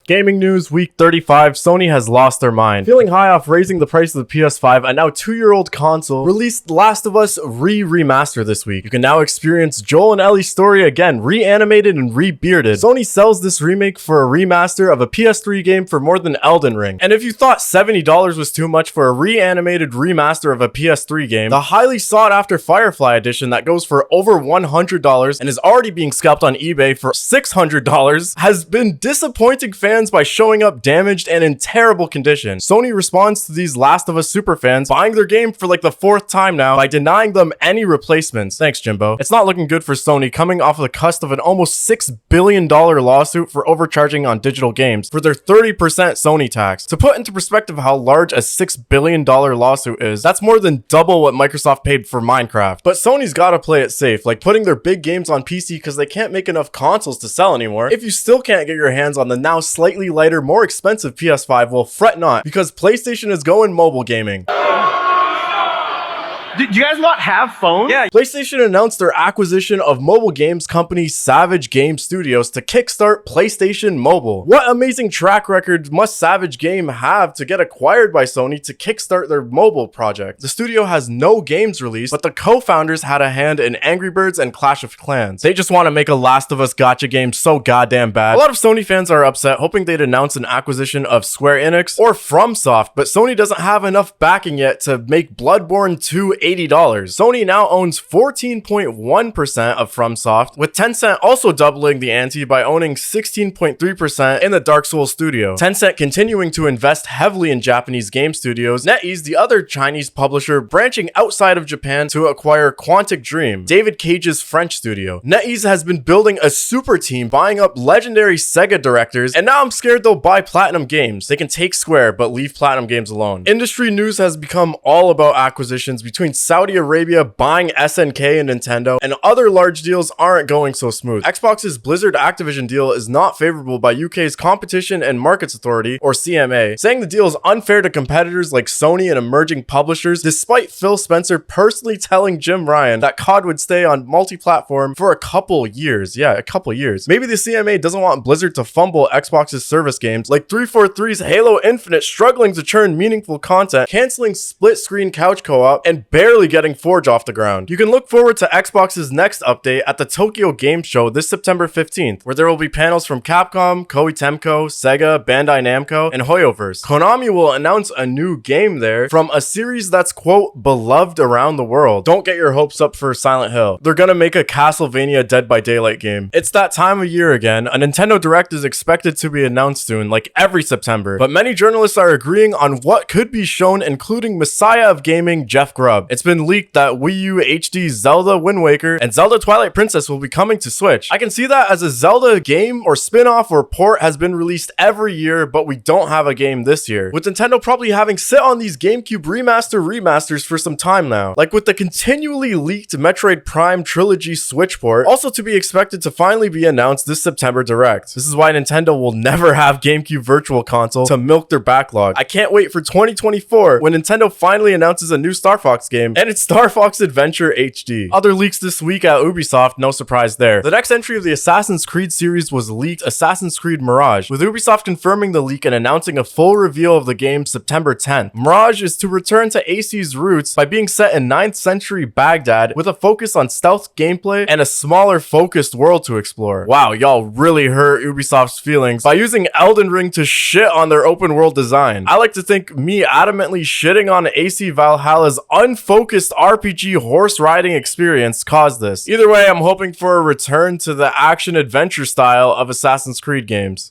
Gaming news, week 35, Sony has lost their mind. Feeling high off raising the price of the PS5, a now 2-year-old console released Last of Us Remaster this week. You can now experience Joel and Ellie's story again, reanimated and rebearded. Sony sells this remake for a remaster of a PS3 game for more than Elden Ring. And if you thought $70 was too much for a reanimated remaster of a PS3 game, the highly sought after Firefly edition that goes for over $100 and is already being scalped on eBay for $600 has been disappointing fans by showing up damaged and in terrible condition. Sony responds to these Last of Us superfans buying their game for like the 4th time now by denying them any replacements. Thanks, Jimbo. It's not looking good for Sony, coming off of the cusp of an almost $6 billion lawsuit for overcharging on digital games for their 30% Sony tax. To put into perspective how large a $6 billion lawsuit is, that's more than double what Microsoft paid for Minecraft. But Sony's gotta play it safe, like putting their big games on PC because they can't make enough consoles to sell anymore. If you still can't get your hands on the now slightly lighter, more expensive PS5, well, fret not, because PlayStation is going mobile gaming. Do you guys not have phones? Yeah. PlayStation announced their acquisition of mobile games company Savage Game Studios to kickstart PlayStation Mobile. What amazing track record must Savage Game have to get acquired by Sony to kickstart their mobile project? The studio has no games released, but the co-founders had a hand in Angry Birds and Clash of Clans. They just want to make a Last of Us gacha game so goddamn bad. A lot of Sony fans are upset, hoping they'd announce an acquisition of Square Enix or FromSoft, but Sony doesn't have enough backing yet to make Bloodborne 2 $80. Sony now owns 14.1% of FromSoft, with Tencent also doubling the ante by owning 16.3% in the Dark Souls studio. Tencent continuing to invest heavily in Japanese game studios, NetEase, the other Chinese publisher, branching outside of Japan to acquire Quantic Dream, David Cage's French studio. NetEase has been building a super team, buying up legendary SEGA directors, and now I'm scared they'll buy Platinum Games. They can take Square, but leave Platinum Games alone. Industry news has become all about acquisitions, between Saudi Arabia buying SNK and Nintendo, and other large deals aren't going so smooth. Xbox's Blizzard Activision deal is not favorable by UK's Competition and Markets Authority, or CMA, saying the deal is unfair to competitors like Sony and emerging publishers, despite Phil Spencer personally telling Jim Ryan that COD would stay on multi-platform for a couple years. Yeah, a couple years. Maybe the CMA doesn't want Blizzard to fumble Xbox's service games, like 343's Halo Infinite struggling to churn meaningful content, canceling split-screen couch co-op, and barely getting Forge off the ground. You can look forward to Xbox's next update at the Tokyo Game Show this September 15th, where there will be panels from Capcom, Koei Tecmo, Sega, Bandai Namco, and Hoyoverse. Konami will announce a new game there from a series that's, quote, beloved around the world. Don't get your hopes up for Silent Hill. They're gonna make a Castlevania Dead by Daylight game. It's that time of year again. A Nintendo Direct is expected to be announced soon, like every September, but many journalists are agreeing on what could be shown, including Messiah of Gaming Jeff Grubb. It's been leaked that Wii U HD Zelda Windwaker and Zelda Twilight Princess will be coming to Switch. I can see that as a Zelda game or spin-off or port has been released every year, but we don't have a game this year, with Nintendo probably having sit on these GameCube remasters for some time now, like with the continually leaked Metroid Prime Trilogy Switch port, also to be expected to finally be announced this September Direct. This is why Nintendo will never have GameCube Virtual Console to milk their backlog. I can't wait for 2024 when Nintendo finally announces a new Star Fox game, and it's Star Fox Adventure HD. Other leaks this week at Ubisoft, no surprise there. The next entry of the Assassin's Creed series was leaked, Assassin's Creed Mirage, with Ubisoft confirming the leak and announcing a full reveal of the game September 10th. Mirage is to return to AC's roots by being set in 9th century Baghdad with a focus on stealth gameplay and a smaller focused world to explore. Wow, y'all really hurt Ubisoft's feelings by using Elden Ring to shit on their open world design. I like to think me adamantly shitting on AC Valhalla's unfocused RPG horse riding experience caused this. Either way, I'm hoping for a return to the action adventure style of Assassin's Creed games.